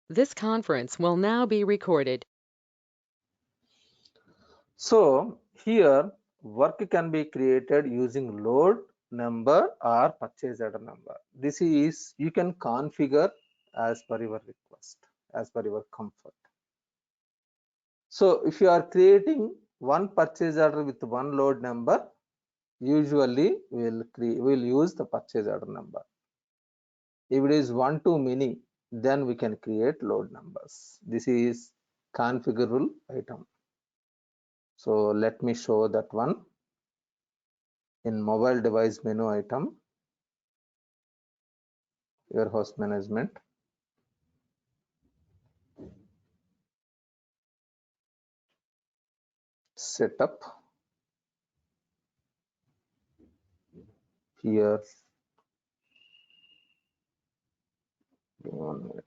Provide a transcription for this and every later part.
This conference will now be recorded. So here work can be created using load number or purchase order number. This is you can configure as per your request, as per your comfort. So if you are creating one purchase order with one load number, usually we'll use the purchase order number. If it is one too many, then we can create load numbers. This is configurable item. So let me show that one in mobile device menu item, warehouse management. Setup. Here, give me 1 minute.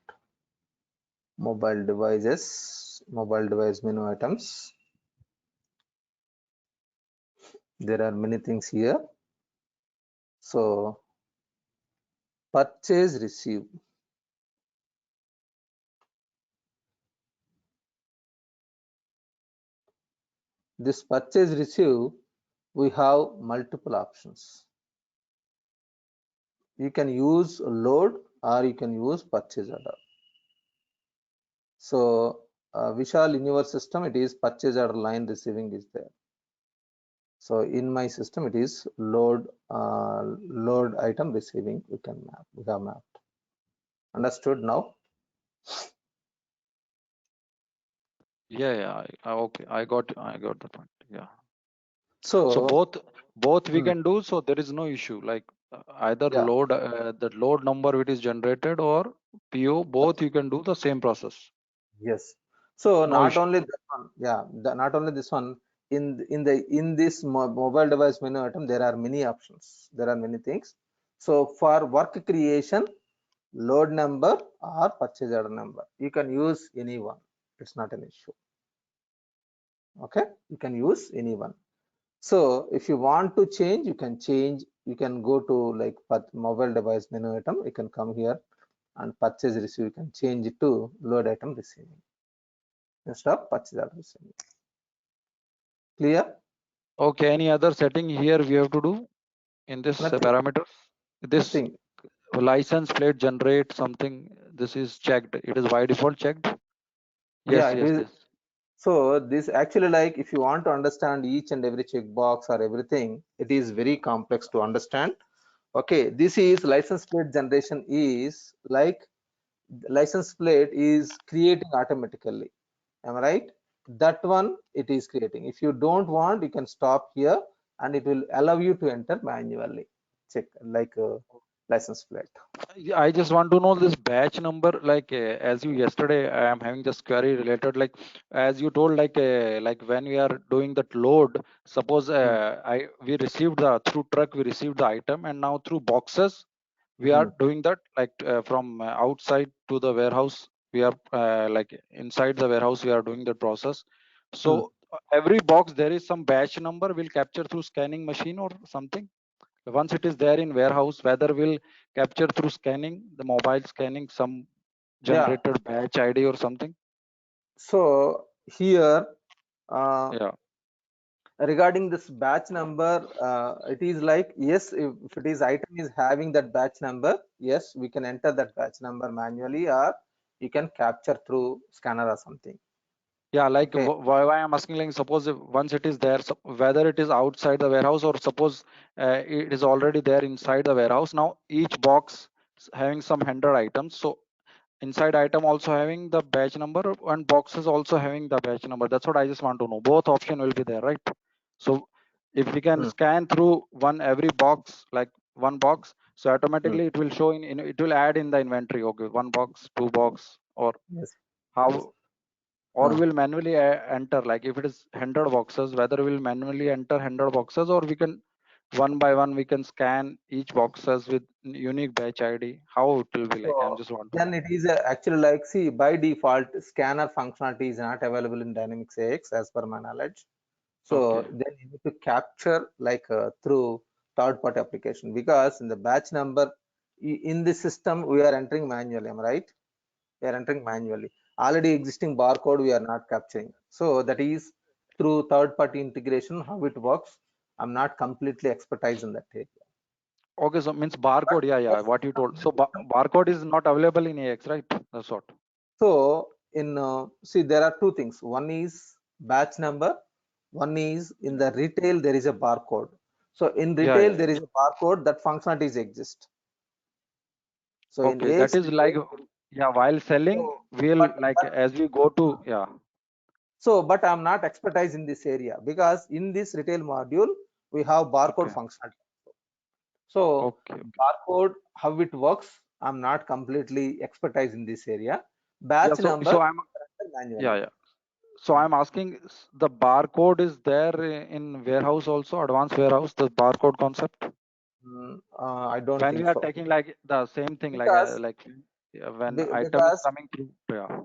Mobile devices, mobile device menu items. There are many things here. So purchase receive. This purchase receive, we have multiple options. You can use load or you can use purchase order. So Vishal, in your system, it is purchase order line receiving is there. So in my system, it is load item receiving. We have mapped. Understood now? Yeah. Okay, I got the point. Yeah. So So both we hmm, can do. So there is no issue. Like either yeah, load the load number which is generated or PO. Both you can do the same process. yes. So No not issue. only this one, yeah, not only this one. In this mobile device menu item, there are many options. There are many things. So for work creation, load number or purchase order number, you can use any one. It's not an issue. Okay, you can use any one. So if you want to change, you can change. You can go to like mobile device menu item. You can come here and purchase receive. You can change it to load item receiving instead of purchase order receiving. Clear? Okay. Any other setting here we have to do in this Nothing. parameters? This Nothing. license plate generate something. This is checked. It is by default checked. Yeah, Yes. it Yes. is. Yes. So this actually, like if you want to understand each and every checkbox or everything, it is very complex to understand. Okay, this is license plate generation is like license plate is creating automatically. Am I right? That one it is creating. If you don't want, you can stop here and it will allow you to enter manually. Check like license plate. I just want to know this batch number. Like as you yesterday, I am having this query related. Like as you told, like when we are doing that load. Suppose Mm, we received the through truck we received the item, and now through boxes we are mm, doing that. Like from outside to the warehouse, we are like inside the warehouse we are doing the process. mm. So every box there is some batch number will capture through scanning machine or something. Once it is there in warehouse, whether will capture through scanning, the mobile scanning, some Yeah. generated batch ID or something. So here Yeah. regarding this batch number, it is like yes, if it is item is having that batch number, yes, we can enter that batch number manually, or you can capture through scanner or something. Yeah, like Okay. why I'm asking, like suppose if once it is there, so whether it is outside the warehouse or suppose it is already there inside the warehouse. Now each box having some 100 items. So inside item also having the batch number and boxes also having the batch number. That's what I just want to know. Both option will be there, right? So if we can Mm, scan through one every box, like one box, so mm. automatically it will show in it will add in the inventory. Okay, one box, two box, or Yes, yes. how, or Uh, will manually enter, like if it is 100 boxes, whether we'll manually enter 100 boxes or we can one by one we can scan each boxes with unique batch ID. How it will be like? I'm so just want to then know. it is actually like, see, by default, scanner functionality is not available in Dynamics AX as per my knowledge. So Okay. then you need to capture like through third party application, because in the batch number in the system we are entering manually, am I right? we are entering manually. Already existing barcode we are not capturing. So that is through third-party integration, how it works. I'm not completely expertise in that area. Okay, so means But barcode. Yeah, yeah. yes, What you told. So barcode is not available in AX, right? That's what. so in see there are two things. One is batch number. One is in the retail there is a barcode. So in Yeah, retail yeah. there is a barcode that functionalities exist. So in Okay, that AX is like, retail, yeah. While selling, so we'll like but as we go to, yeah. so but I'm not expertise in this area because in this retail module we have barcode Okay, functionality. So okay, okay. barcode how it works, I'm not completely expertise in this area. Yeah. Batch So number I'm, yeah, manually. yeah. So I'm asking, the barcode is there in warehouse also, advanced warehouse, the barcode concept. I don't When we think are so taking like the same thing, because like yeah, when item is because coming through, yeah.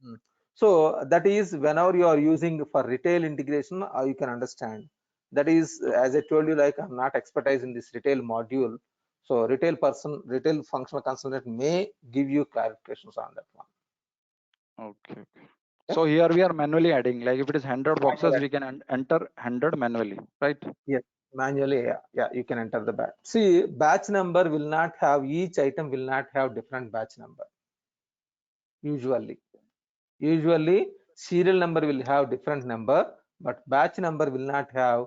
mm, so that is whenever you are using for retail integration, you can understand. That is as I told you, like I'm not expertise in this retail module. So retail functional consultant may give you clarifications on that one. Okay, okay. Okay? So here we are manually adding, like if it is 100 boxes, Manual we can enter 100 manually, right? Yes, manually, yeah, you can enter the batch. See, batch number will not have, each item will not have different batch number. Usually, serial number will have different number, but batch number will not have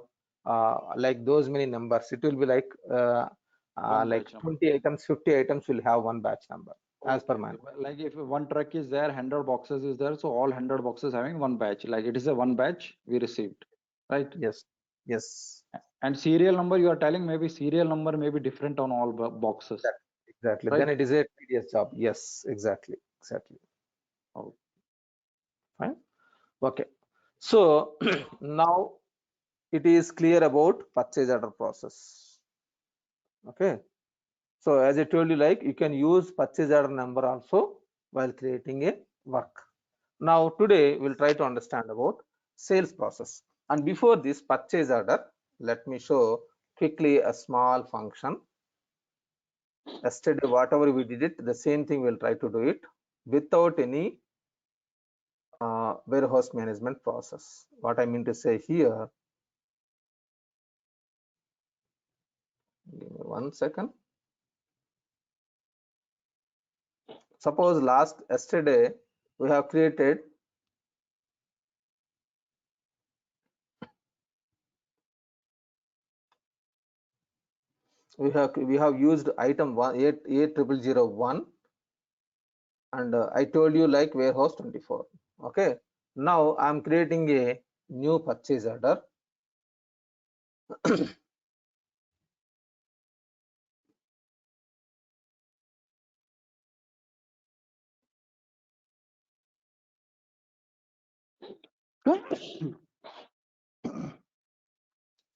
like those many numbers. It will be One like batch number. 20 items, 50 items will have one batch number as Okay, per okay. manual. But like if one truck is there, 100 boxes is there, so all 100 boxes having one batch. Like it is a one batch we received, right? Yes, yes, And serial number, you are telling maybe serial number may be different on all boxes, exactly. Then right? it is a tedious job. Yes, exactly. Oh, Fine. Okay. So now it is clear about purchase order process. Okay. So as I told you, like you can use purchase order number also while creating a work. Now today we'll try to understand about sales process. And before this purchase order, let me show quickly a small function. Yesterday, whatever we did it, the same thing we'll try to do it without any warehouse management process. What I mean to say here, give me 1 second. Suppose yesterday we have created we have used item 8001 and I told you like warehouse 24. Okay, now I'm creating a new purchase order.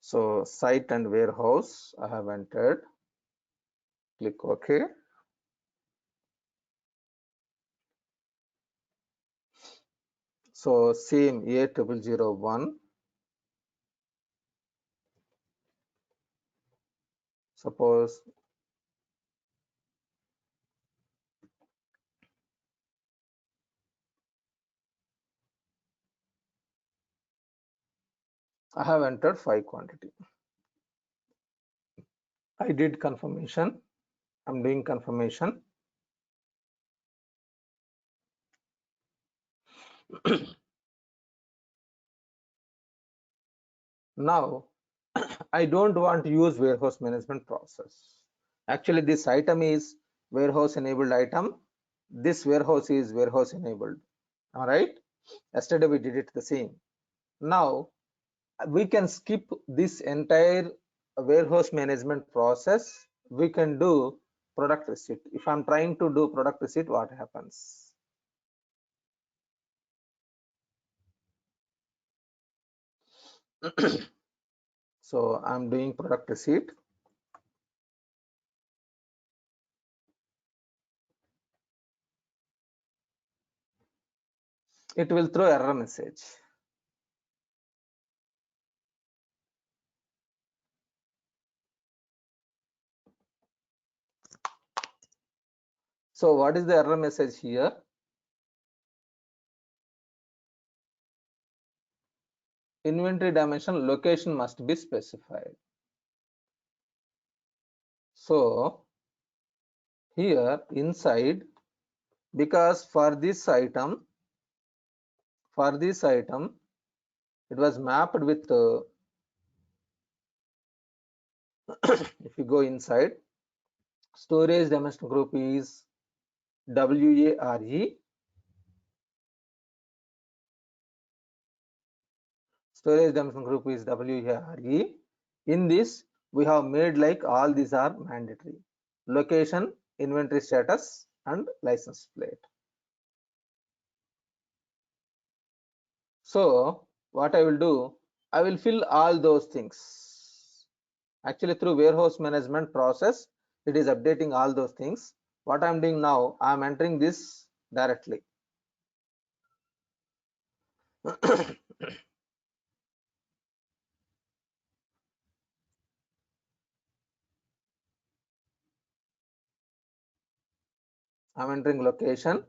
So site and warehouse I have entered, click OK. So same A0001, suppose I have entered 5 quantity. I did confirmation. I'm doing confirmation. Now I don't want to use warehouse management process. Actually, this item is warehouse enabled item. This warehouse is warehouse enabled. All right. Yesterday we did it the same. Now we can skip this entire warehouse management process. We can do product receipt. If I'm trying to do product receipt, what happens? So I'm doing product receipt. It will throw error message. So what is the error message here? inventory dimension location must be specified. So here inside, because for this item it was mapped with if you go inside, storage dimension group is WARE, storage dimension group is WARE. In this we have made like all these are mandatory: location, inventory status and license plate. So what I will do, I will fill all those things. Actually through warehouse management process, it is updating all those things. What I'm doing now, I'm entering this directly. I'm entering location,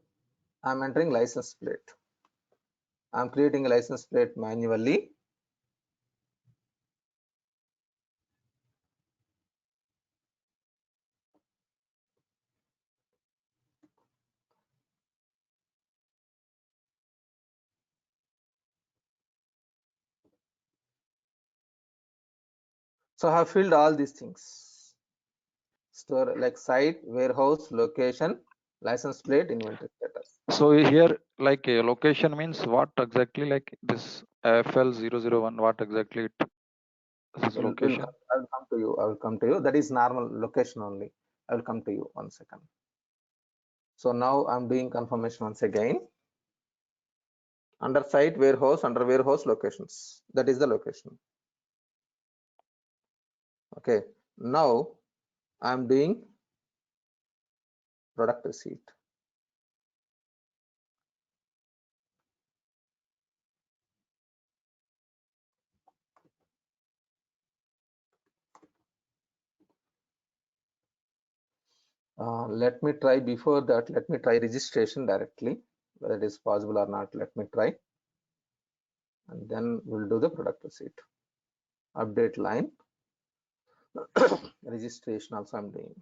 I'm entering license plate. I'm creating a license plate manually. So I have filled all these things. Store like site, warehouse, location, license plate, inventory status. So here, like location means what exactly? Like this FL001, what exactly it is location? I will come to you. I will come to you. That is normal location only. I will come to you 1 second. So now I'm doing confirmation once again. Under site, warehouse, under warehouse, locations. That is the location. Okay. Now I'm doing product receipt. Let me try before that. Let me try registration directly, whether it is possible or not. Let me try, and then we'll do the product receipt. Update line. Registration also I'm doing.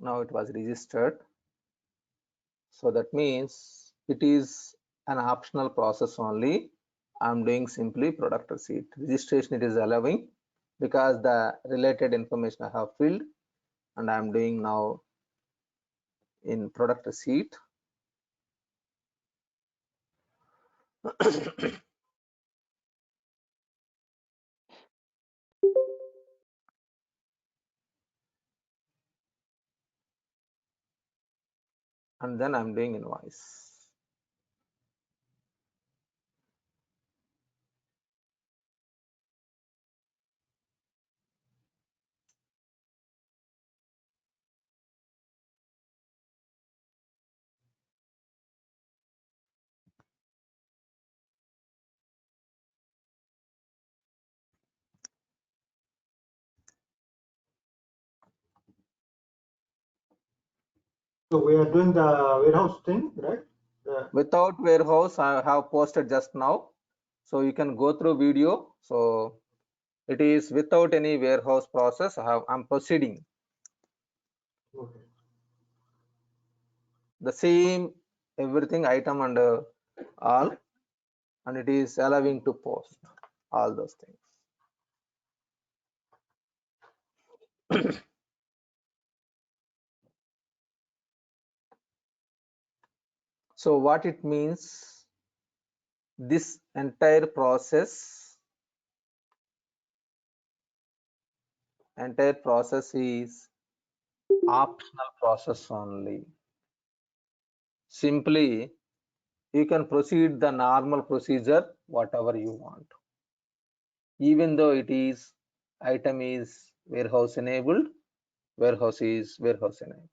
Now it was registered. So that means it is an optional process only. I'm doing simply product receipt. Registration it is allowing because the related information I have filled, and I'm doing now in product receipt. And then I'm doing invoice. So we are doing the warehouse thing, right? Without warehouse, I have posted just now. So you can go through video. So it is without any warehouse process. I'm proceeding. Okay. The same everything item and all, and it is allowing to post all those things. So what it means, this entire process is optional process only. Simply you can proceed the normal procedure whatever you want, even though it is item is warehouse enabled, warehouse is warehouse enabled.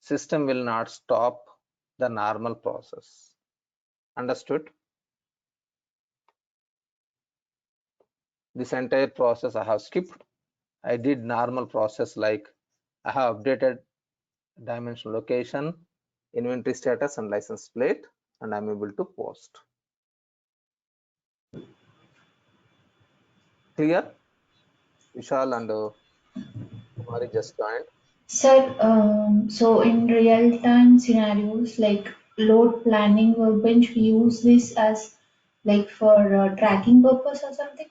System will not stop the normal process. Understood? This entire process I have skipped. I did normal process like I have updated dimension, location, inventory status and license plate, and I'm able to post. Clear? Vishal and Kumari just joined. Sir, so in real-time scenarios like load planning workbench, we use this as like for tracking purpose or something?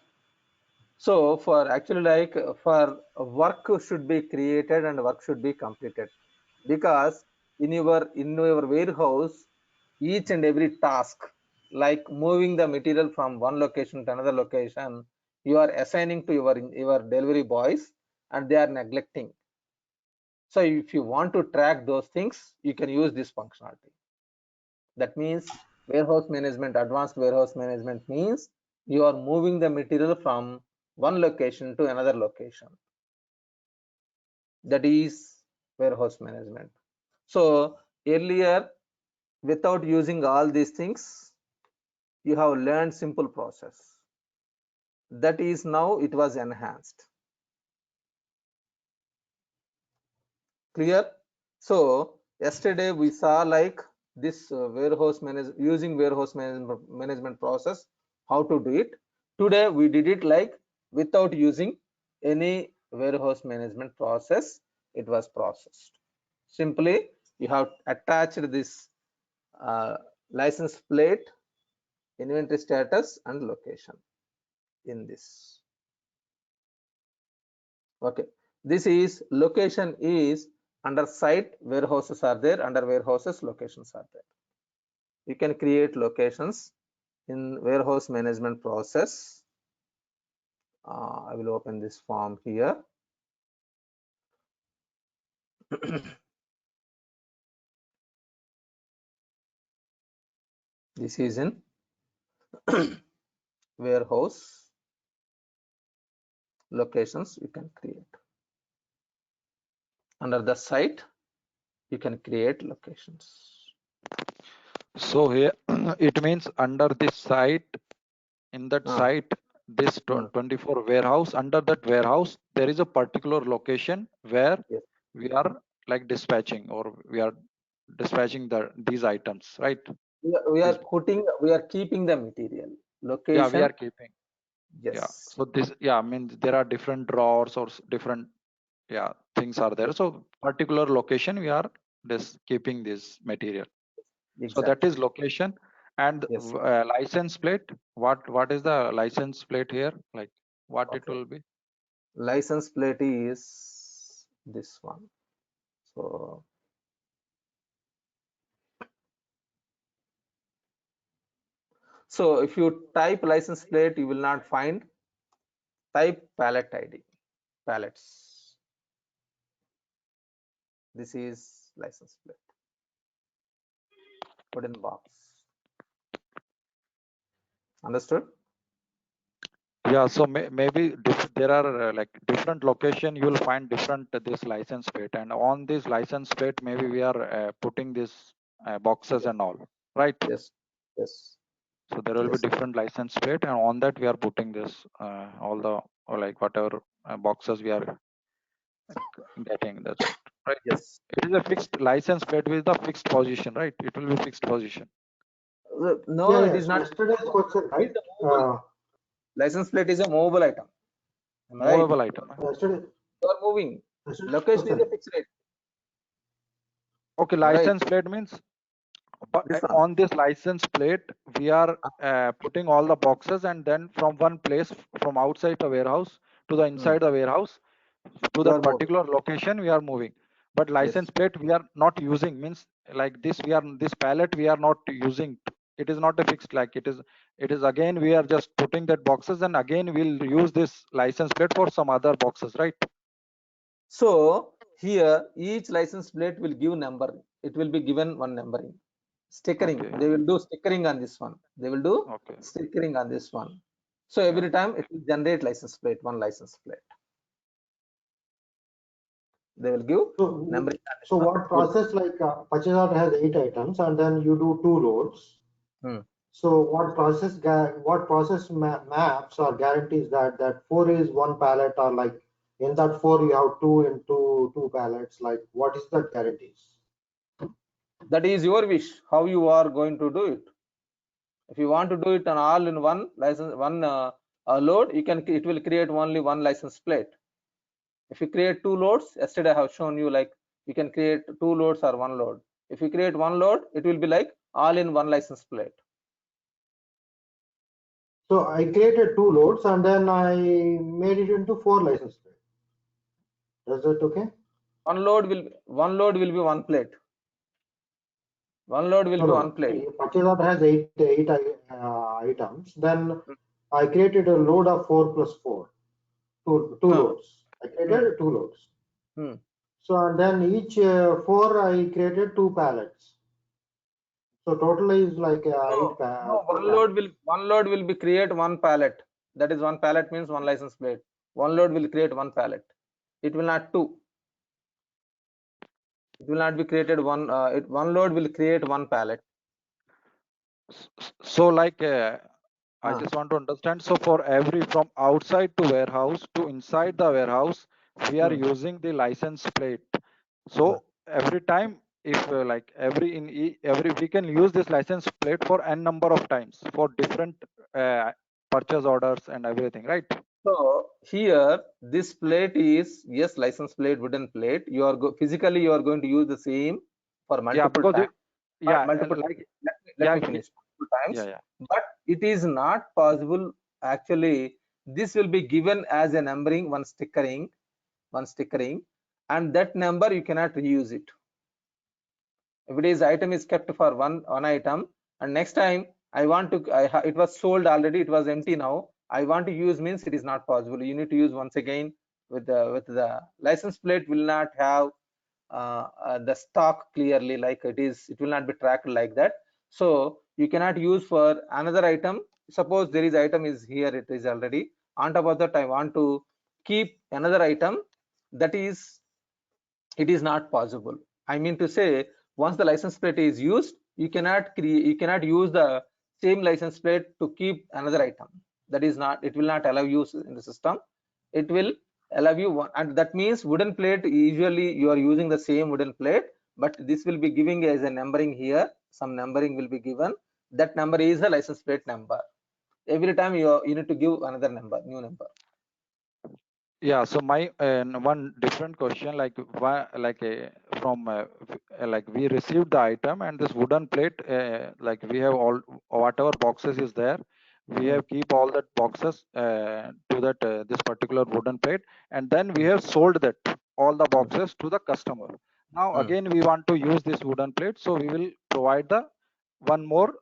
So for actually like for work should be created and work should be completed, because in your warehouse each and every task like moving the material from one location to another location, you are assigning to your delivery boys and they are neglecting. So if you want to track those things, you can use this functionality. That means warehouse management, advanced warehouse management means you are moving the material from one location to another location. That is warehouse management. So earlier, without using all these things, you have learned simple process. That is now it was enhanced. Clear? So yesterday we saw like this using warehouse management process, how to do it. Today we did it like without using any warehouse management process. It was processed. Simply you have attached this license plate, inventory status and location in this. Okay, this is location is under site, warehouses are there, under warehouses locations are there. You can create locations in warehouse management process. I will open this form here. This is in warehouse locations. You can create under the site, you can create locations. So here it means under this site, in that site, this 24 warehouse, under that warehouse, there is a particular location where Yes. we are like dispatching, or we are dispatching these items, right? We are keeping the material location. Yeah, we are keeping. Yes. Yeah. So this, yeah, I mean there are different drawers or different, yeah, things are there. So particular location we are just keeping this material. Exactly. So that is location. And yes. License plate. What is the license plate here? Like what it will be? License plate is this one. So if you type license plate, you will not find. Type pallet ID, pallets. This is license plate. Put in box. Understood? Yeah. So maybe there are like different location. You will find different this license plate, and on this license plate, maybe we are putting these boxes and all, right? Yes. Yes. So there will be different license plate, and on that we are putting this all the, or like whatever boxes we are getting. That's it, right? Yes. It is a fixed license plate with the fixed position, right? It will be fixed position. No, it is not. Yesterday's question, right? License plate is a mobile item. Movable item. Yesterday. You are moving. Location is a fixed rate. Okay, license plate means, but on this license plate we are putting all the boxes, and then from one place, from outside the warehouse to the inside the warehouse, to that particular location we are moving. But license plate we are not using, means like this pallet we are not using. It is not a fixed, like it is again we are just putting that boxes, and again we'll use this license plate for some other boxes, right? So here each license plate will give number. It will be given one numbering. Stickering. Okay. They will do stickering on this one. They will do stickering on this one. So every time it will generate license plate, one license plate. They will give numbering. So what process, like purchase order has 8 items and then you do 2 loads. So what process maps or guarantees that 4 is one pallet, or like in that 4 you have 2 into 2 pallets, like what is the guarantees? That is your wish, how you are going to do it. If you want to do it on all in one license, one load, you can, it will create only one license plate. If you create 2 loads, yesterday I have shown you, like you can create 2 loads or 1 load. If you create 1 load, it will be like all in one license plate. So I created 2 loads and then I made it into 4 license plates. Is that okay? One load will be one plate. One load will be one plate. Purchase order has 8 items. Then I created a load of 4 plus 4. Two loads. I created 2 loads. So and then each 4 I created 2 pallets. So total is like 8 no, one load will be create 1 pallet. That is 1 pallet means 1 license plate. One load will create 1 pallet. It will not 2. It will not be created one. One load will create 1 pallet. So like I just want to understand. So for every from outside to warehouse to inside the warehouse, we are using the license plate. So every time, if like every we can use this license plate for n number of times for different purchase orders and everything, right? So here this plate is, yes, license plate, wooden plate. You are physically you are going to use the same for multiple times. Multiple like let me finish. Times. But it is not possible. Actually, this will be given as a numbering, one stickering, and that number you cannot reuse it. If it is item is kept for one item, and next time I want to, it was sold already, it was empty now, I want to use, means it is not possible. You need to use once again with the license plate will not have the stock clearly, like it will not be tracked like that. So you cannot use for another item. Suppose there is item is here, it is already on top of that, I want to keep another item, that is, it is not possible. I mean to say, once the license plate is used, you cannot use the same license plate to keep another item. That is not, it will not allow use in the system. It will allow you one, and that means wooden plate, usually you are using the same wooden plate, but this will be giving as a numbering here, some numbering will be given. That number is the license plate number. Every time you need to give another number, new number. Yeah, so my one different question, like why, like from like we received the item and this wooden plate, like we have all whatever boxes is there, we have keep all that boxes to that this particular wooden plate, and then we have sold that all the boxes to the customer. Now again we want to use this wooden plate, so we will provide the one more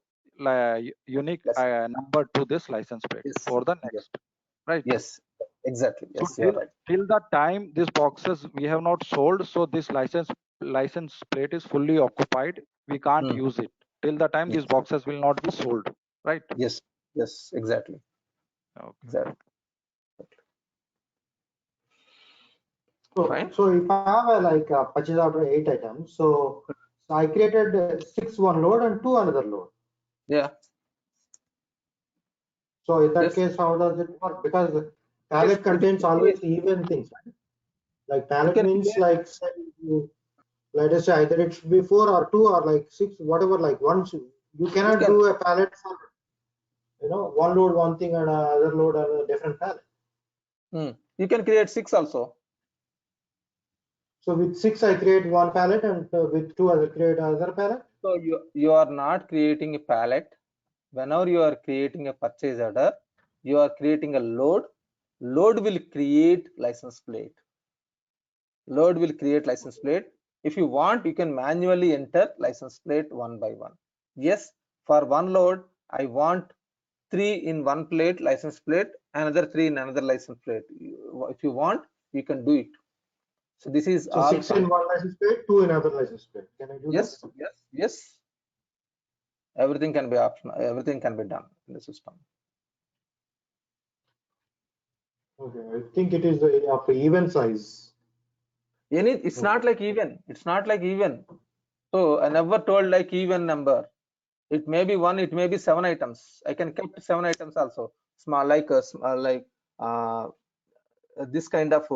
unique number to this license plate for the next, right? Yes, exactly. Yes, So you are right. till the time these boxes we have not sold, so this license plate is fully occupied. We can't use it till the time these boxes will not be sold, right? Yes, exactly. Okay. Exactly. So if I have like a purchase order 8 items, so I created 6 one load and 2 another load. Yeah. So in that case, how does it work? Because pallet contains always even things, right? Like pallet means like, let us say either it should be 4 or 2 or like 6, whatever. Like once you cannot do a pallet for, one load one thing and other load on a different pallet. You can create 6 also. So with 6 I create one pallet, and with 2 I create another pallet. So you are not creating a pallet. Whenever you are creating a purchase order, you are creating a load. Load will create license plate. Load will create license plate. If you want, you can manually enter license plate one by one. Yes, for one load, I want 3 in one plate license plate, another 3 in another license plate. If you want, you can do it. So this is so 6 in one license plate, 2 in another license plate. Can I do that? Yes. Everything can be optional. Everything can be done in the system. Okay, I think it is of even size. It's not like even. It's not like even. So I never told like even number. It may be 1. It may be 7 items. I can keep 7 items also. Small, like this kind of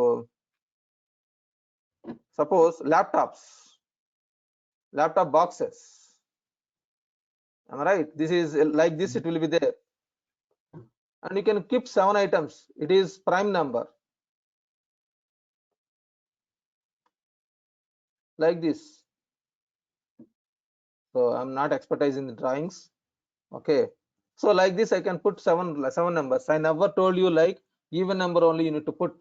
suppose laptop boxes. Am I right? This is like this, it will be there, and you can keep 7 items. It is prime number, like this. So I'm not expertise in the drawings. Okay, so like this I can put seven numbers. I never told you like even number only you need to put.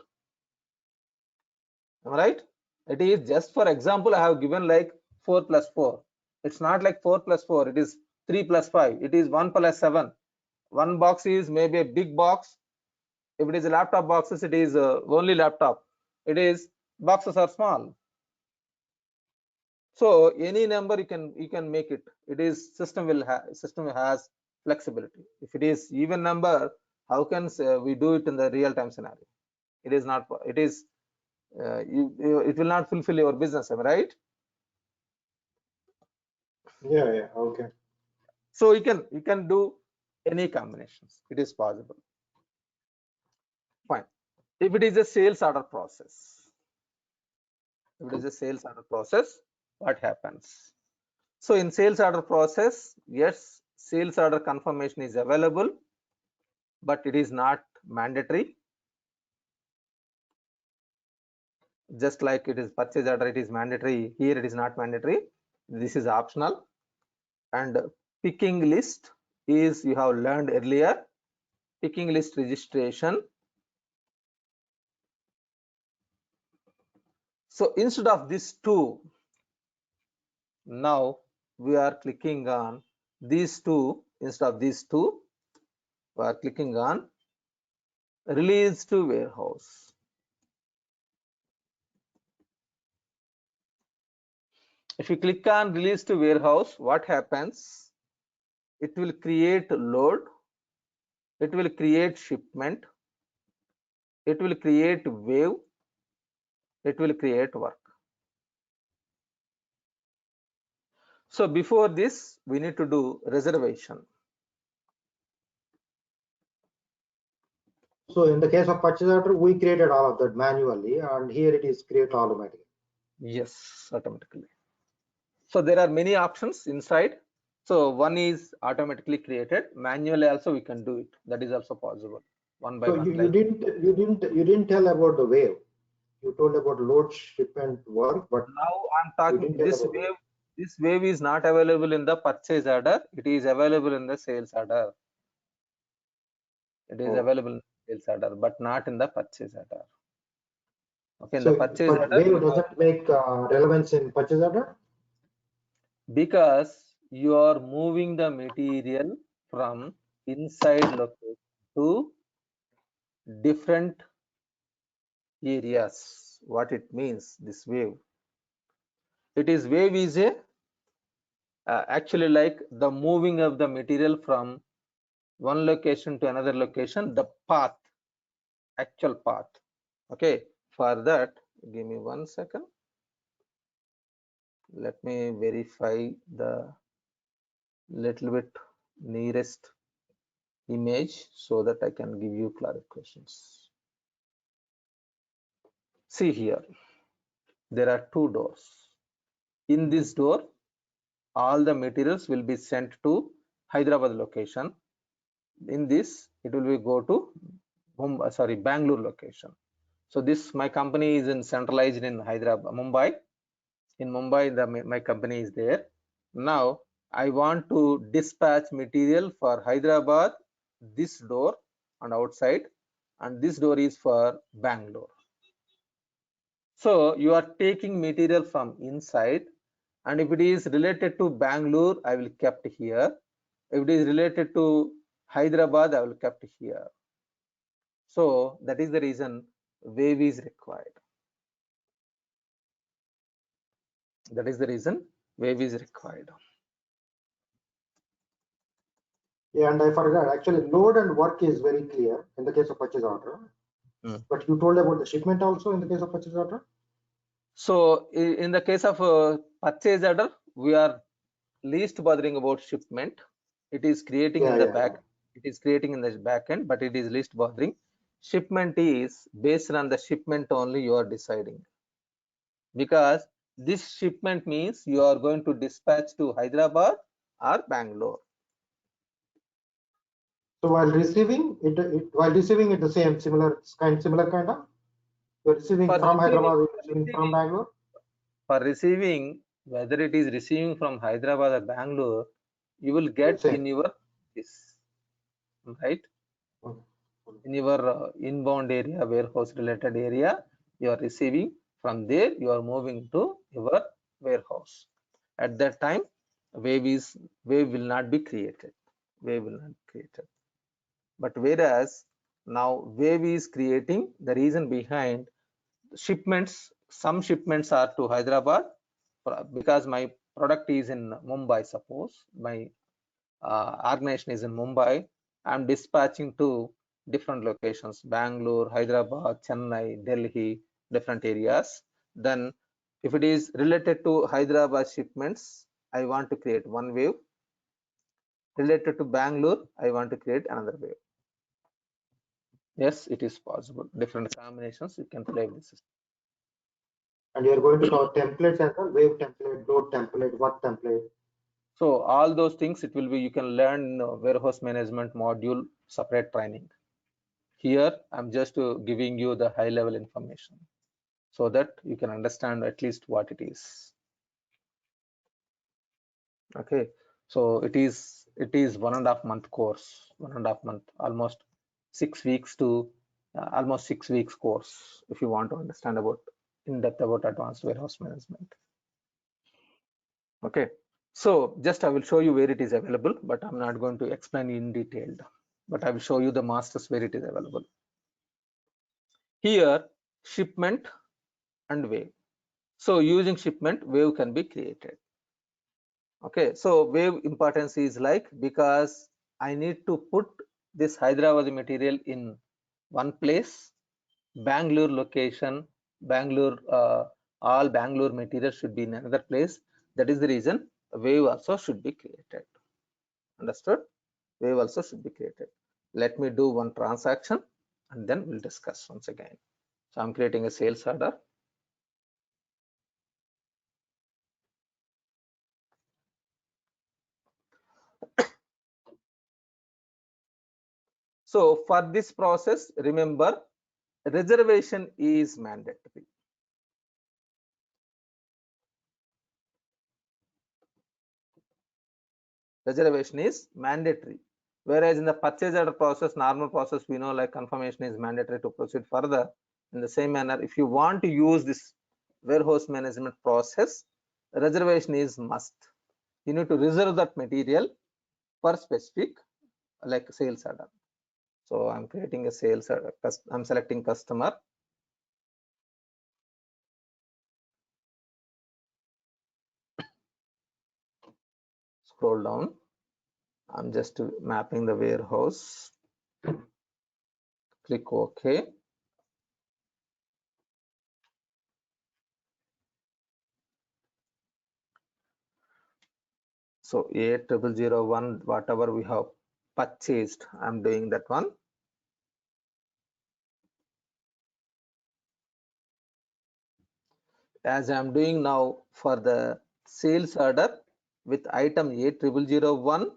Am I right? It is just for example I have given like 4 plus 4. It's not like 4 plus 4. It is 3 plus 5. It is 1 plus 7. One box is maybe a big box. If it is a laptop boxes, it is only laptop. It is boxes are small. So any number you can make it. It is system has flexibility. If it is even number, how can we do it in the real time scenario? It is not. It is it will not fulfill your business, am I right? Yeah, okay. So you can do any combinations. It is possible. Fine. If it is a sales order process, what happens? So in sales order process, yes, sales order confirmation is available, but it is not mandatory. Just like it is purchase order, it is mandatory. Here it is not mandatory. This is optional. And picking list is, you have learned earlier, picking list registration. So instead of these two, now we are clicking on these two. Instead of these two, we are clicking on release to warehouse. If you click on release to warehouse, what happens? It will create load, it will create shipment, it will create wave, it will create work. So before this, we need to do reservation. So in the case of purchase order, we created all of that manually, and here it is create automatically. Yes, automatically. So there are many options inside. So one is automatically created. Manually also we can do it. That is also possible. One by So one. you didn't tell about the wave. You told about load, shipment, work, but now I'm talking this wave. This wave is not available in the purchase order. It is available in the sales order. It is available in the sales order, but not in the purchase order. Okay, in the purchase order, wave doesn't make relevance in purchase order because you are moving the material from inside location to different areas. What it means, this wave? It is wave is a actually like the moving of the material from one location to another location, the path, actual path. Okay, for that, give me 1 second. Let me verify the little bit nearest image so that I can give you clarifications. See here, there are two doors. In this door, all the materials will be sent to Hyderabad location. In this, it will be go to Bangalore location. So this, my company is in centralized in Hyderabad, Mumbai. In Mumbai, my company is there. Now I want to dispatch material for Hyderabad, this door and outside, and this door is for Bangalore. So you are taking material from inside, and if it is related to Bangalore, I will kept here. If it is related to Hyderabad, I will kept here. So that is the reason wave is required. That is the reason wave is required. Yeah, and I forgot. Actually, load and work is very clear in the case of purchase order. But you told about the shipment also in the case of purchase order? So in the case of purchase order, we are least bothering about shipment. It is creating in the back. It is creating in the back end, but it is least bothering. shipment is based on the shipment only you are deciding, because this shipment means you are going to dispatch to Hyderabad or Bangalore. So while receiving it, the same similar kind of. You're receiving For from receiving, Hyderabad, you're receiving from Bangalore. for receiving, whether it is receiving from Hyderabad or Bangalore, you will get Same. in your this, right? Okay. In your inbound area, warehouse related area, you are receiving. From there you are moving to your warehouse. At that time, wave will not be created. Wave will not be created. But whereas now wave is creating, the reason behind shipments, some shipments are to Hyderabad, because my product is in Mumbai. Suppose my organization is in Mumbai, I'm dispatching to different locations: Bangalore, Hyderabad, Chennai, Delhi, different areas. Then if it is related to Hyderabad shipments, I want to create one wave. Related to Bangalore, I want to create another wave. Yes, it is possible. Different combinations you can play with the system. And you're going to cover templates as well, wave template, load template, what template. So all those things, it will be, you can learn in warehouse management module separate training. Here I'm just giving you the high level information so that you can understand at least what it is. Okay, so it is 1.5 month course, 1.5 month, almost 6 weeks to almost 6 weeks course, if you want to understand about in depth about advanced warehouse management. Okay, so just I will show you where it is available, but I'm not going to explain in detail, but I will show you the masters where it is available. Here, shipment and wave. So using shipment, wave can be created. Okay, so wave importance is like, because I need to put this Hyderabad material in one place, Bangalore location, Bangalore, all Bangalore material should be in another place. That is the reason wave also should be created. Understood? Wave also should be created. Let me do one transaction and then we'll discuss once again. So I'm creating a sales order. So for this process, remember, reservation is mandatory. Reservation is mandatory. Whereas in the purchase order process, normal process, we know like confirmation is mandatory to proceed further. In the same manner, if you want to use this warehouse management process, reservation is must. You need to reserve that material for specific like sales order. So I'm creating a sales order. I'm selecting customer. Scroll down. I'm just mapping the warehouse. Click OK. So A0001, whatever we have purchased, I'm doing that one. As I'm doing now for the sales order with item A0001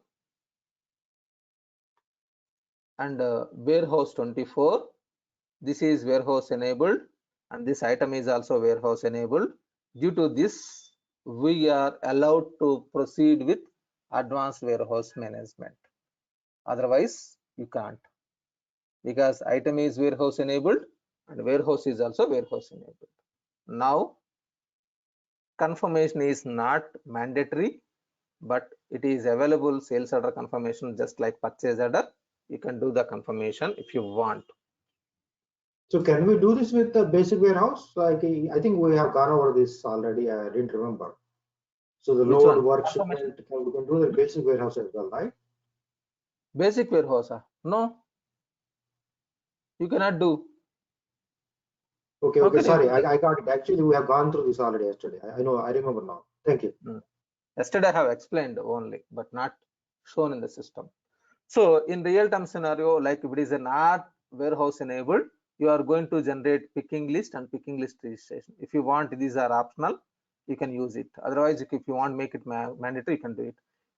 and warehouse 24. This is warehouse enabled and this item is also warehouse enabled. Due to this, we are allowed to proceed with advanced warehouse management. Otherwise, you can't, because item is warehouse enabled and warehouse is also warehouse enabled. Now, confirmation is not mandatory, but it is available. Sales order confirmation, just like purchase order, you can do the confirmation if you want. So can we do this with the basic warehouse? Like I think we have gone over this already. I didn't remember. So the Which load one? work shipment, we can do the basic warehouse as well, right? Basic warehouse? No, you cannot do. Okay, How okay. can you Sorry, do that? I got it. Actually, we have gone through this already yesterday. I know, I remember now. Thank you. Yesterday I have explained only, but not shown in the system. So in real time scenario, like if it is not warehouse enabled, you are going to generate picking list and picking list registration. If you want, these are optional, you can use it. Otherwise, if you want make it mandatory, you can do it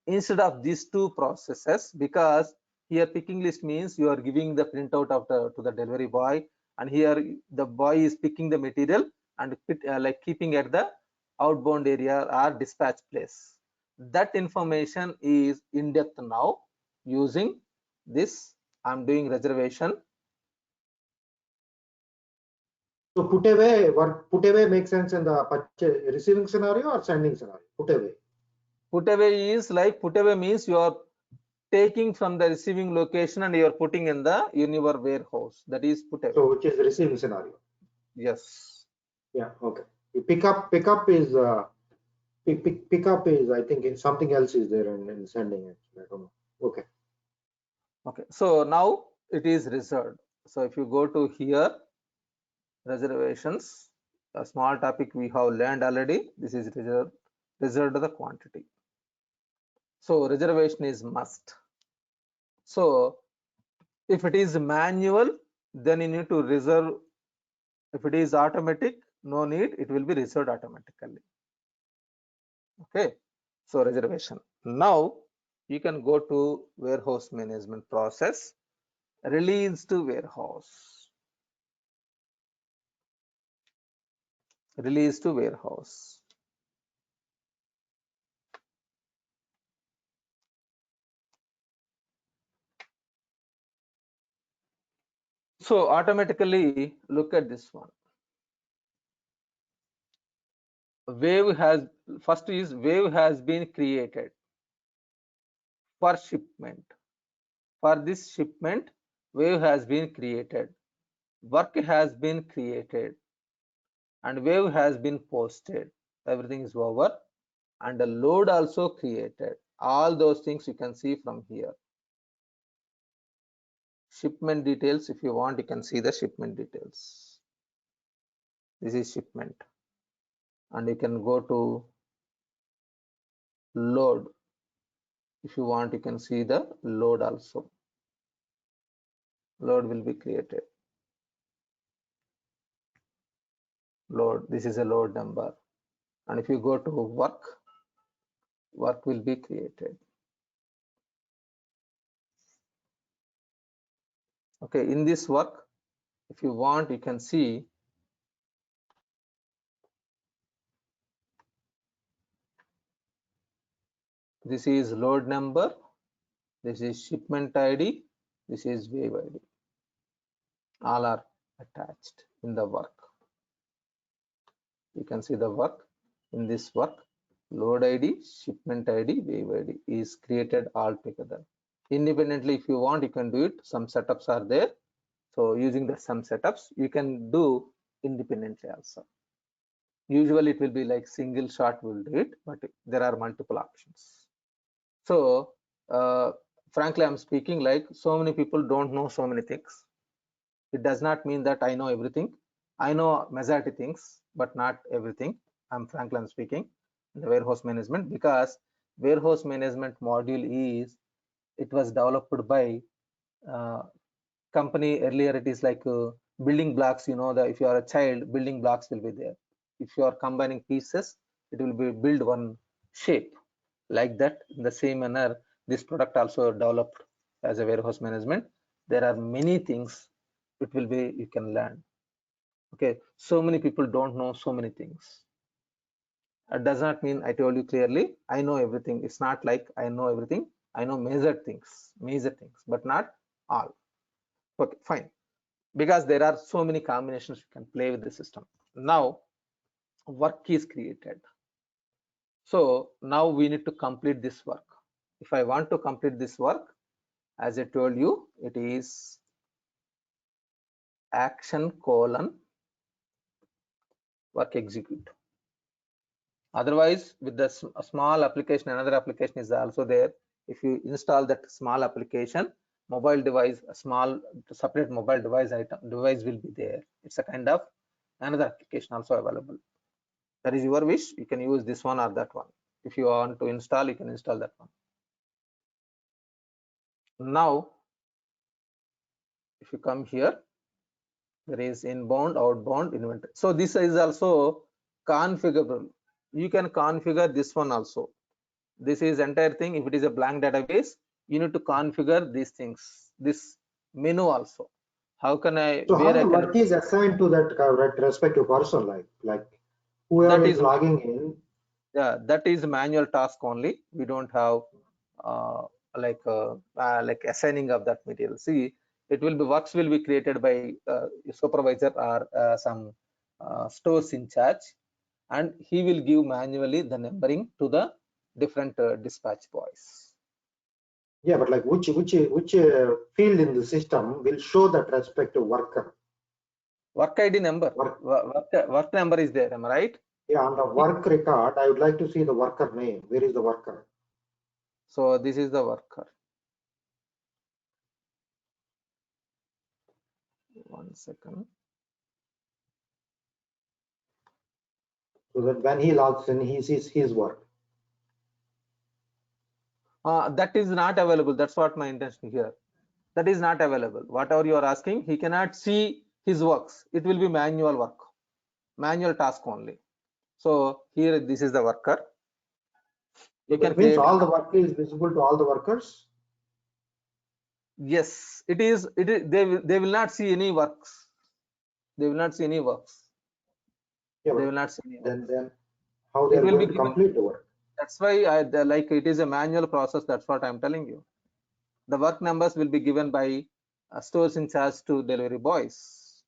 instead of these two processes, because here picking list means you are giving the printout of the to the delivery boy, and here the boy is picking the material and like keeping at the outbound area or dispatch place. That information is in depth now using this. I'm doing reservation. So put away makes sense in the receiving scenario or sending scenario. Put away. Put away is like, put away means you are taking from the receiving location and you are putting in your warehouse. That is put away. So which is the receiving scenario. Yes. Yeah. Okay. Pickup is pickup is, I think, in something else is there in sending it. I don't know. Okay. Okay. So now it is reserved. So if you go to here, reservations, a small topic we have learned already. This is reserved the quantity. So reservation is must. So if it is manual, then you need to reserve. If it is automatic, no need, it will be reserved automatically. Okay. So reservation. Now you can go to warehouse management process, release to warehouse, release to warehouse. So automatically look at this one. Wave has, first is wave has been created for shipment. For this shipment, wave has been created, work has been created, and wave has been posted. Everything is over, and the load also created. All those things you can see from here. Shipment details, if you want, you can see the shipment details. This is shipment, and you can go to load. If you want, you can see the load also. Load will be created. Load, this is a load number. And if you go to work, work will be created. Okay, in this work, if you want, you can see this is load number, this is shipment ID, this is wave ID. All are attached in the work. You can see the work. In this work, load ID, shipment ID, wave ID is created all together. Independently, if you want, you can do it. Some setups are there. So using the some setups, you can do independently also. Usually it will be like single shot will do it, but there are multiple options. So frankly, I'm speaking like so many people don't know so many things. It does not mean that I know everything. I know majority things, but not everything. I'm speaking in the warehouse management, because warehouse management module is, it was developed by company. Earlier it is like building blocks, you know, the if you are a child, building blocks will be there. If you are combining pieces, it will be build one shape. Like that, in the same manner, this product also developed as a warehouse management. There are many things it will be, you can learn. Okay, so many people don't know so many things. It does not mean I told you clearly I know everything. It's not like I know everything. I know major things, but not all. Okay, fine. Because there are so many combinations you can play with the system. Now work is created. So now we need to complete this work. If I want to complete this work, as I told you, it is action colon work execute. Otherwise, with the small application, another application is also there. If you install that small application, mobile device, a small separate mobile device device will be there. It's a kind of another application also available. That is your wish. You can use this one or that one. If you want to install, you can install that one. Now if you come here, there is inbound, outbound, inventory. So this is also configurable. You can configure this one also. This is entire thing. If it is a blank database, you need to configure these things, this menu also. How can I, So how where I the can, work is assigned to that respective person, like whoever that is is, logging in? yeah, that is manual task only. We don't have uh, like assigning of that material. See, it will be, works will be created by supervisor or some stores in charge, and he will give manually the numbering to the different dispatch boys. Yeah, but like which field in the system will show that respective worker? Work ID number, Work. work number is there, am I right? Yeah, on the work record, I would like to see the worker name. Where is the worker? So this is the worker. One second. So that when he logs in, he sees his work. That is not available. That's what my intention here. That is not available. Whatever you are asking, he cannot see his works. It will be manual work, manual task only. So here, this is the worker. So You can that means create. all the work is visible to all the workers. Yes, it is. It is. They will not see any works. They will not see any works. Yeah, They but will not see any works. then how they It are will be going to given. complete the work? That's why like it is a manual process. That's what I'm telling you. The work numbers will be given by stores in charge to delivery boys.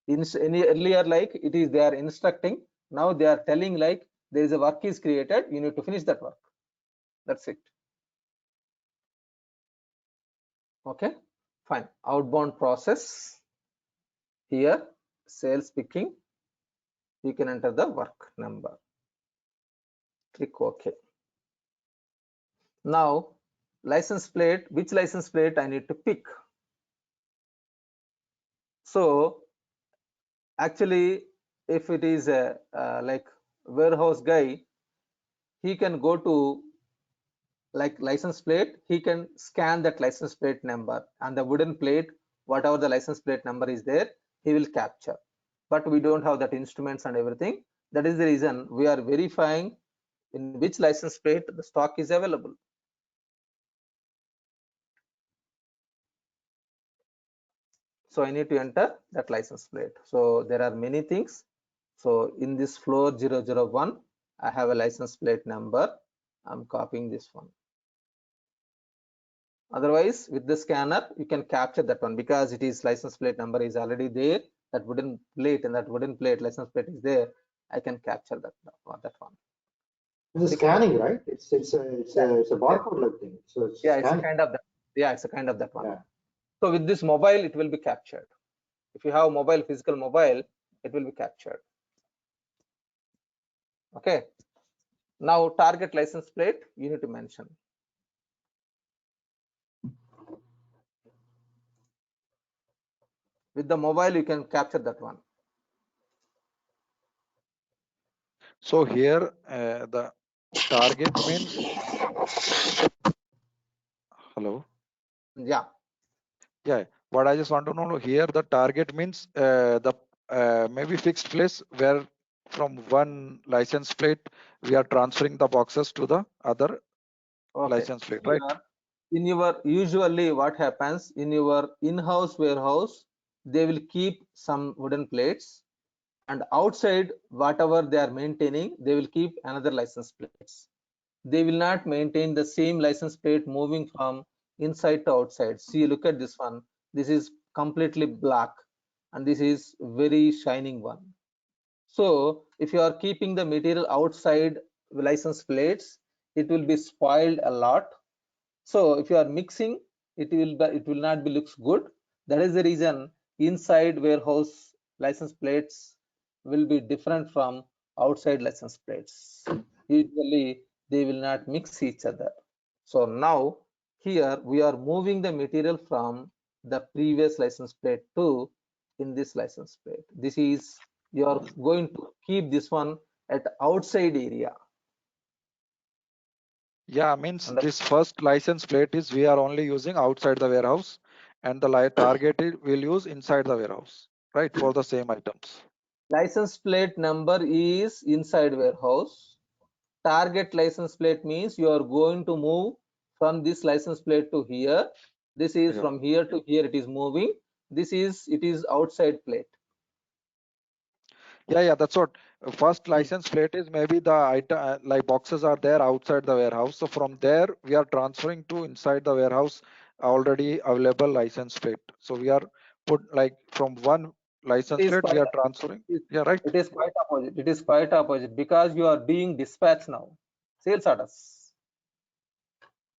In any earlier, like it is, they are instructing. Now they are telling like there is a work is created. You need to finish that work. That's it. Okay, fine. Outbound process. Here, sales picking. You can enter the work number. Click OK. Now, license plate. Which license plate I need to pick? So actually, if it is a like warehouse guy, he can go to like license plate, he can scan that license plate number, and the wooden plate, whatever the license plate number is there, he will capture. But we don't have that instruments and everything. That is the reason we are verifying in which license plate the stock is available. So I need to enter that license plate. So there are many things. So in this floor 001, I have a license plate number. I'm copying this one. Otherwise, with the scanner, you can capture that one because it is license plate number is already there. That wooden plate, and that wooden plate license plate is there. I can capture that one. It's a Click scanning, OK. right? It's Yeah, a barcode like thing. So it's yeah, it's a scanning. kind of that. Yeah, it's a kind of that one. Yeah. So with this mobile, it will be captured. If you have mobile, physical mobile, it will be captured. Okay. Now target license plate, you need to mention. With the mobile, you can capture that one. So here the target means, hello. Yeah. Yeah, what I just want to know here, the target means the maybe fixed place where from one license plate we are transferring the boxes to the other Okay. license plate, right? Here, in your usually what happens in your in-house warehouse, they will keep some wooden plates, and outside whatever they are maintaining, they will keep another license plates. They will not maintain the same license plate moving from inside to outside. See, look at this one. This is completely black, and this is very shining one. So if you are keeping the material outside license plates, it will be spoiled a lot. So if you are mixing, it will not be looks good. That is the reason inside warehouse license plates will be different from outside license plates. Usually they will not mix each other. So now here we are moving the material from the previous license plate to in this license plate. This is, you are going to keep this one at outside area. Yeah, means And this first license plate is we are only using outside the warehouse, and the target will use inside the warehouse, right, for the same items. License plate number is inside warehouse. Target license plate means you are going to move from this license plate to here. This is from here to here, it is moving. It is outside plate. Yeah, that's what. First license plate is maybe the item, like boxes are there outside the warehouse. So from there we are transferring to inside the warehouse already available license plate. So we are put like from one license plate we are transferring. Yeah, right. It is quite opposite. It is quite opposite because you are doing dispatch now. Sales orders.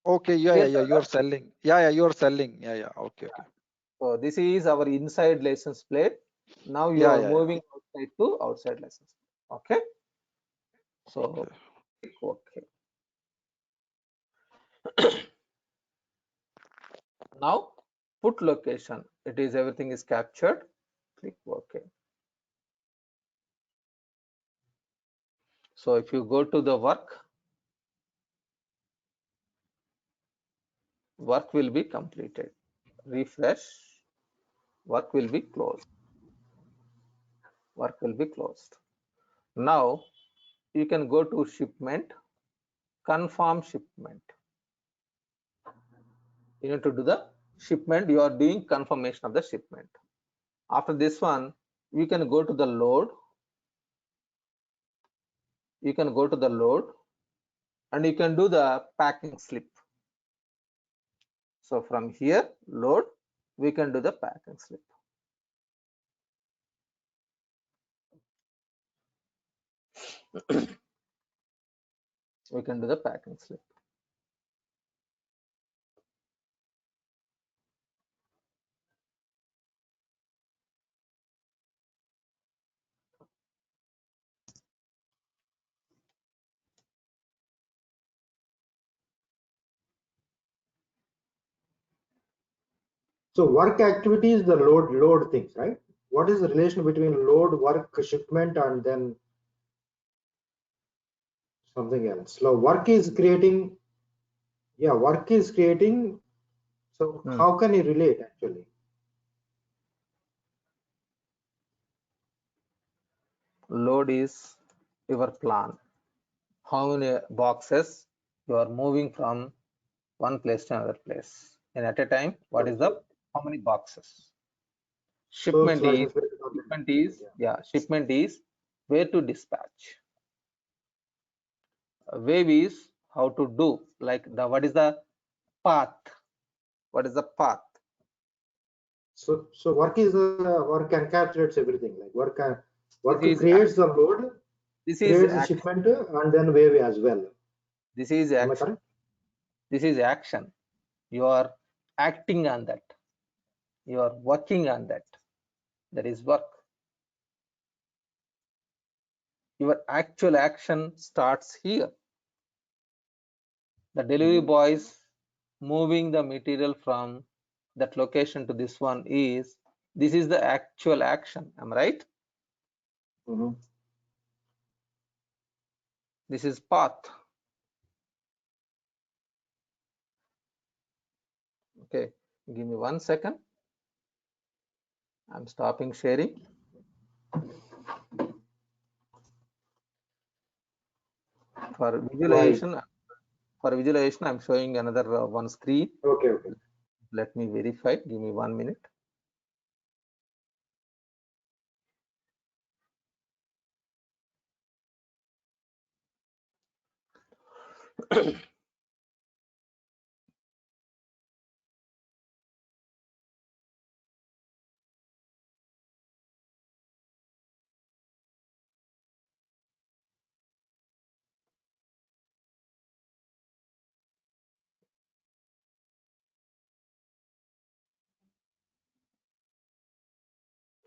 Okay, yeah, you are selling. Yeah, you are selling. Yeah, okay. So this is our inside license plate. Now you are moving outside to outside license plate. Okay. So okay. Now put location. It is everything is captured. Click OK. So if you go to the work will be completed. Refresh. Work will be closed. Work will be closed. Now you can go to shipment, confirm shipment. You need to do the shipment. You are doing confirmation of the shipment. After this one, you can go to the load. You can go to the load and you can do the packing slip. So from here, load, we can do the packing slip. We can do the packing slip. So work activity is the load things, right? What is the relation between load, work, shipment, and then something else? So work is creating. Yeah, work is creating. So how can you relate actually? Load is your plan. How many boxes you are moving from one place to another place, and at a time, what is the how many boxes? Shipment is where to dispatch. Wave is how to do, like what is the path? What is the path? So work is work encapsulates everything. Like work creates the load, creates the shipment, and then wave as well. This is action. This is action. You are acting on that. You are working on that. That is work. Your actual action starts here. The delivery boys moving the material from that location to this one is, this is the actual action. Am I right? This is path. Okay, give me 1 second. I'm stopping sharing. For visualization, I'm showing another one screen. Okay. Let me verify. Give me 1 minute.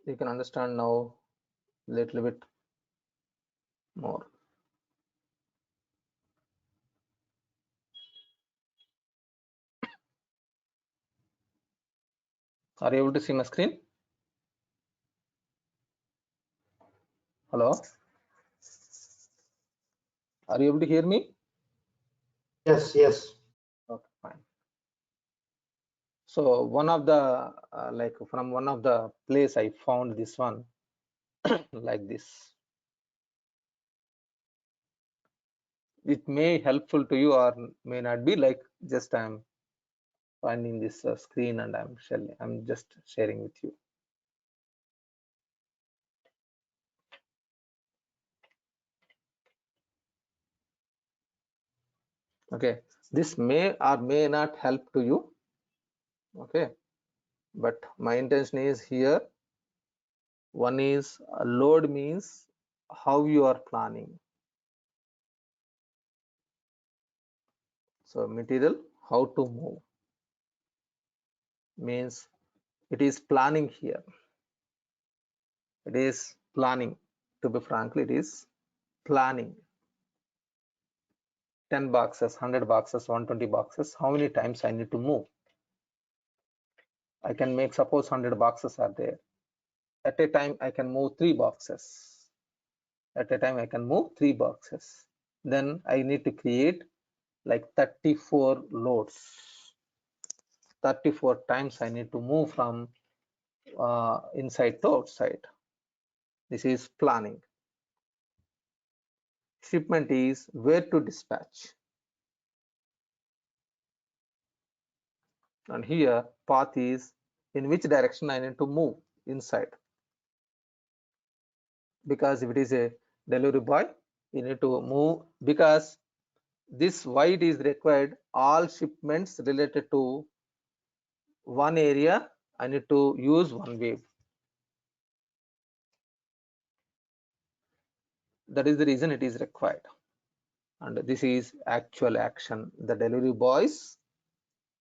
You can understand now a little bit more. Are you able to see my screen? Hello? Are you able to hear me? Yes. Okay, fine. So one of the like from one of the place I found this one like this. It may helpful to you or may not be, like just I'm finding this screen and I'm just sharing with you. Okay, this may or may not help to you. Okay, but my intention is here. One is load means how you are planning. So material, how to move means it is planning here. It is planning. To be frankly, it is planning. 10 boxes, 100 boxes, 120 boxes. How many times I need to move? I can make, suppose 100 boxes are there. At a time, I can move 3 boxes. At a time, I can move 3 boxes. Then I need to create like 34 loads. 34 times I need to move from inside to outside. This is planning. Shipment is where to dispatch. And here path is in which direction I need to move inside. Because if it is a delivery boy, you need to move, because this why it is required, all shipments related to one area I need to use one wave. That is the reason it is required. And this is actual action the delivery boys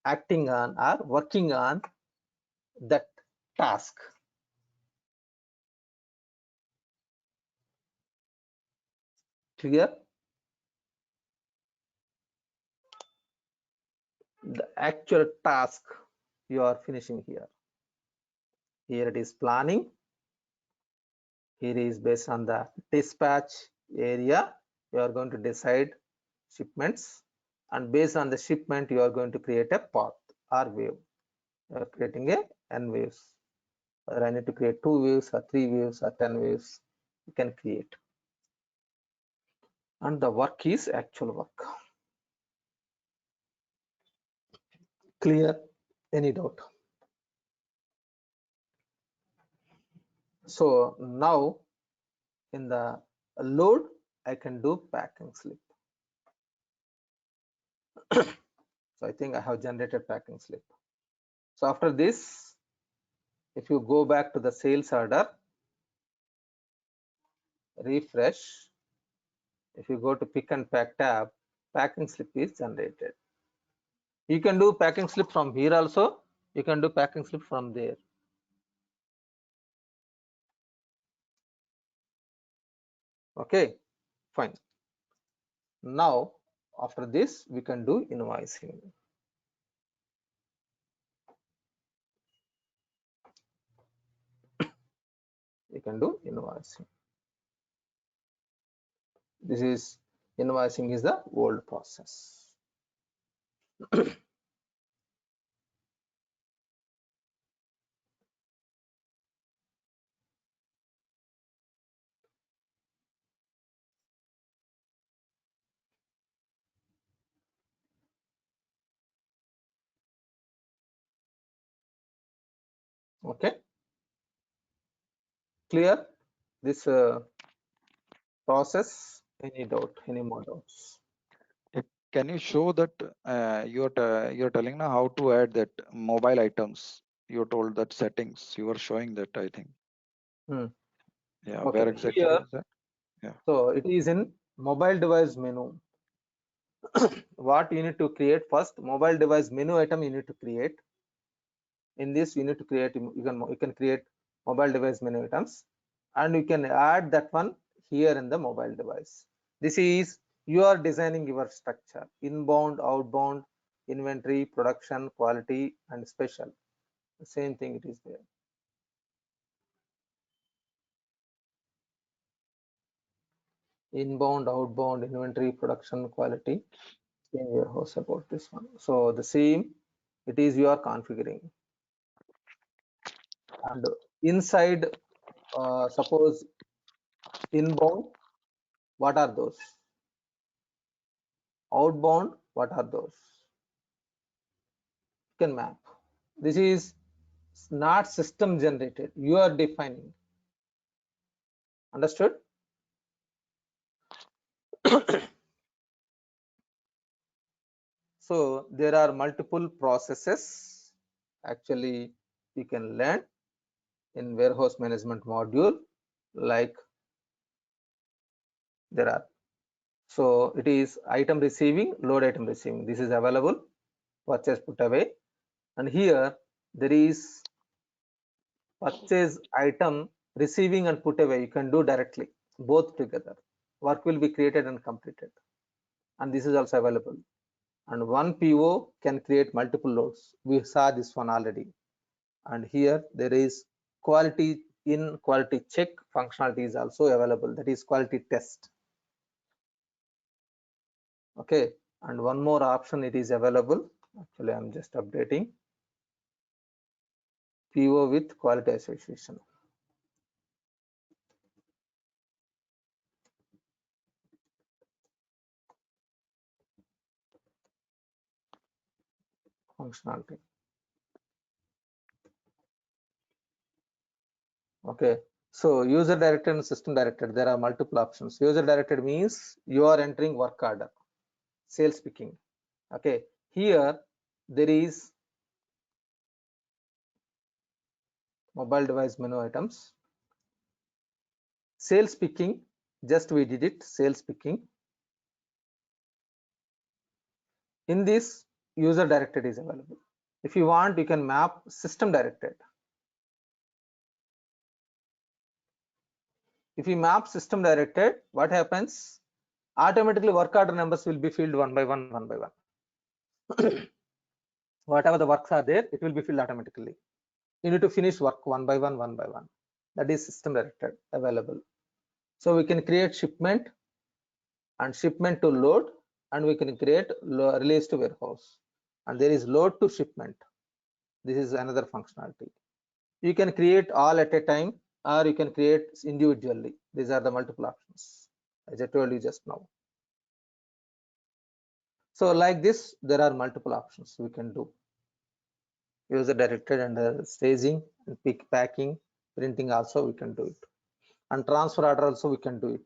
acting on or working on that task. Clear? The actual task you are finishing here. Here it is planning. Here is based on the dispatch area. You are going to decide shipments, and based on the shipment, you are going to create a path or wave. You are creating a n waves. Whether I need to create 2 waves or 3 waves or 10 waves, you can create. And the work is actual work. Clear? Any doubt? So now in the load, I can do packing slip. So I think I have generated packing slip. So after this, if you go back to the sales order, refresh, if you go to pick and pack tab, packing slip is generated. You can do packing slip from here also. You can do packing slip from there. Okay, fine. Now after this, we can do invoicing. You can do invoicing. This is invoicing is the old process. Okay, clear this process? Any doubt? Any more doubts? Can you show that you're telling now how to add that mobile items? You told that settings. You were showing that, I think. Yeah, Okay, where exactly here, is that? Yeah. so it is in mobile device menu. What you need to create first, mobile device menu item you need to create. In this you need to create, you can create mobile device menu items, and you can add that one here in the mobile device. This is you are designing your structure: inbound, outbound, inventory, production, quality, and special. The same thing it is there. Inbound, outbound, inventory, production, quality, in warehouse, about this one. So the same it is you are configuring. And inside, suppose inbound, what are those? Outbound, what are those? You can map. This is not system generated, you are defining. Understood? So there are multiple processes actually you can learn in warehouse management module, like there are. So it is item receiving, load item receiving. This is available, purchase put away. And here there is purchase item receiving and put away. You can do directly, both together. Work will be created and completed. And this is also available. And one PO can create multiple loads. We saw this one already. And here there is quality in, quality check functionality is also available. That is quality test. Okay. And one more option it is available. Actually, I'm just updating. PO with quality association. Functionality. Okay. So user directed and system directed, there are multiple options. User directed means you are entering work order, sales picking. Okay. Here there is mobile device menu items. Sales picking, just we did it, sales picking. In this, user directed is available. If you want, you can map system directed. If you map system directed, what happens? Automatically work order numbers will be filled one by one, one by one. Whatever the works are there, it will be filled automatically. You need to finish work one by one, one by one. That is system directed available. So we can create shipment and shipment to load, and we can create release to warehouse. And there is load to shipment. This is another functionality. You can create all at a time, or you can create individually. These are the multiple options, as I told you just now. So like this, there are multiple options we can do. User directed and staging and pick packing, printing also we can do it. And transfer order also we can do it.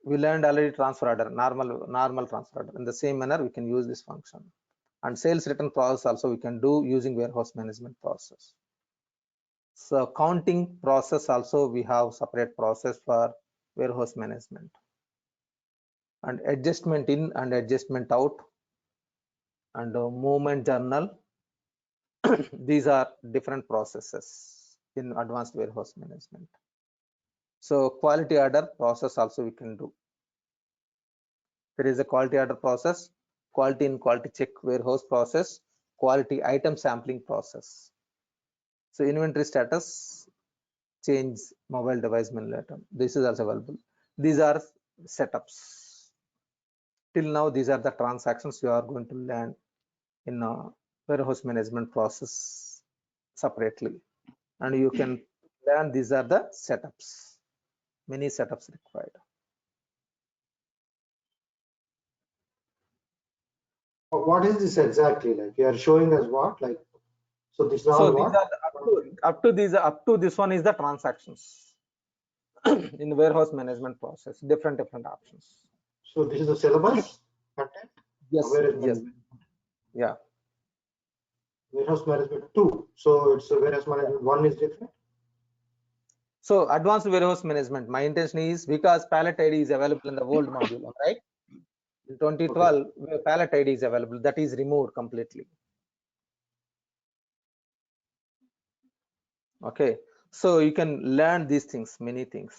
We learned already transfer order, normal transfer order. In the same manner, we can use this function. And sales return process also we can do using warehouse management process. So counting process also we have separate process for warehouse management. And adjustment in and adjustment out, and movement journal. These are different processes in advanced warehouse management. So quality order process also we can do. There is a quality order process, quality in, quality check warehouse process, quality item sampling process. So inventory status, change mobile device menu item. This is also available. These are setups. Till now, these are the transactions you are going to learn in warehouse management process separately. And you can learn these are the setups. Many setups required. What is this exactly? Like you are showing us what? Like, so this is all So what? these are up to this one is the transactions in the warehouse management process. Different options. So this is the syllabus content. Yes. Warehouse Yes. management. Yeah. Warehouse management 2. So it's a warehouse management 1 is different. So advanced warehouse management, my intention is because pallet ID is available in the old module, right? In 2012, pallet ID is available. That is removed completely. Okay. So you can learn these things, many things,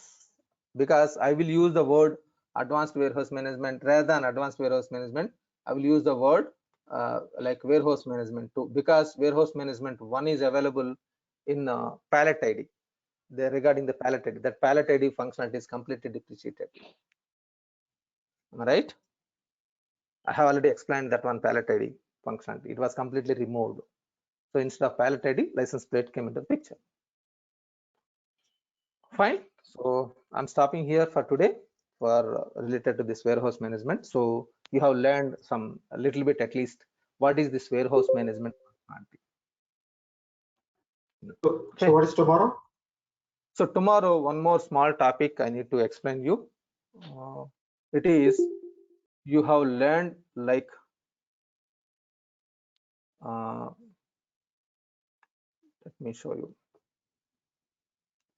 because I will use the word advanced warehouse management rather than advanced warehouse management. I will use the word like warehouse management 2, because warehouse management 1 is available in pallet ID. There regarding the pallet ID, that pallet ID functionality is completely depreciated. Am I right? I have already explained that one pallet ID. functionality. It was completely removed. So instead of pallet ID, license plate came into the picture. Fine. So I'm stopping here for today for related to this warehouse management. So you have learned some a little bit at least what is this warehouse management functionality. So what is tomorrow? So tomorrow, one more small topic I need to explain you. It is you have learned like let me show you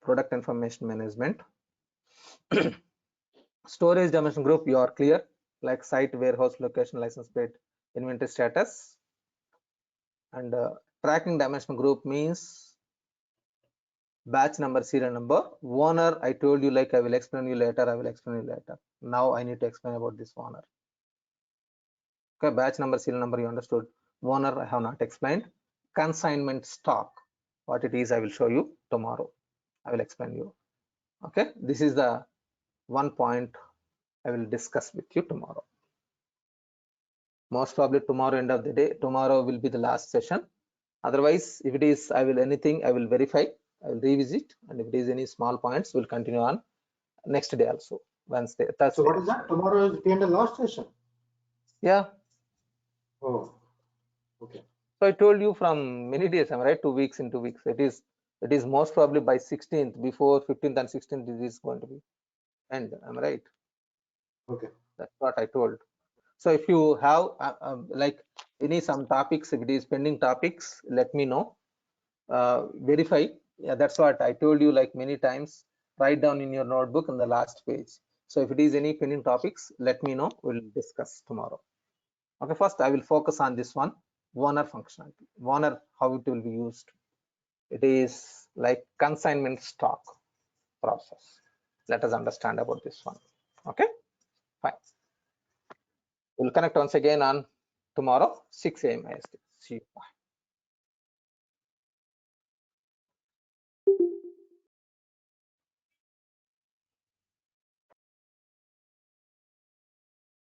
product information management. Storage dimension group, you are clear, like site, warehouse, location, license plate, inventory status. And tracking dimension group means batch number, serial number. Owner, I told you, like I will explain you later, I will explain you later. Now I need to explain about this owner. Okay, batch number, serial number, you understood. Owner, I have not explained. Consignment stock, what it is, I will show you tomorrow. I will explain you. Okay, this is the one point I will discuss with you tomorrow. Most probably tomorrow, end of the day, tomorrow will be the last session. Otherwise, if it is, I will anything, I will verify, I will revisit, and if it is any small points, we'll continue on next day also, Wednesday, Thursday. So what is that? Tomorrow is the last session. Yeah. Oh, okay. So I told you from many days, am I right? 2 weeks in 2 weeks. It is most probably by 16th, before 15th and 16th, it is going to be end. Am I right? Okay. That's what I told. So if you have like any some topics, if it is pending topics, let me know. Verify. Yeah, that's what I told you like many times. Write down in your notebook on the last page. So if it is any pending topics, let me know. We'll discuss tomorrow. Okay, first I will focus on this one, owner functionality. Owner, how it will be used. It is like consignment stock process. Let us understand about this one. Okay, fine. We'll connect once again on tomorrow, 6 a.m. IST. See you. Bye.